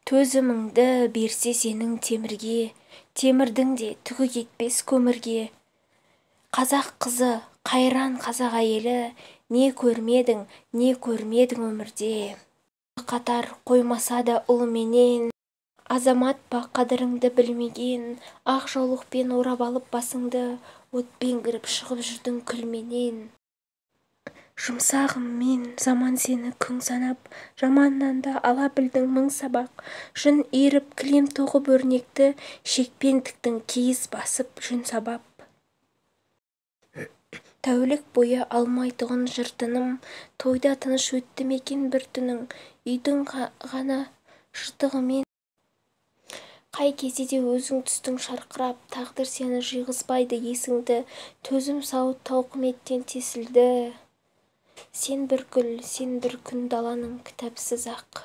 Төзіміңді берсе сенің темірге, темірдің де түгі кетпес көмірге. Қазақ қызы, қайран қазақ әйелі, не көрмедің өмірде. Қатар қоймаса да ұлыменен, азамат па қадіріңді білмеген, ақ жаулықпен орап алып басыңды, отпен кіріп шығып жүрдің күлменен. Жұмсағым мен заман сені күң санап, жаманнан да ала білдің мың сабақ. Жүн иіріп кілем тоқып өрнекті, шекпен тіктің киіз басып жүн сабап. Тәулік бойы алмайтұғын жыртыным, тойда тыныш өтті мекен бір түнің, үйдің ғана жыртығымен. Қай кезде де өзің түстің шарқырап, тағдыр сені жиғызбайды есіңді, төзім сауыт тауқыметтен тесілді. Сен бір гүл, сен бір күн даланың кітапсыз ақ.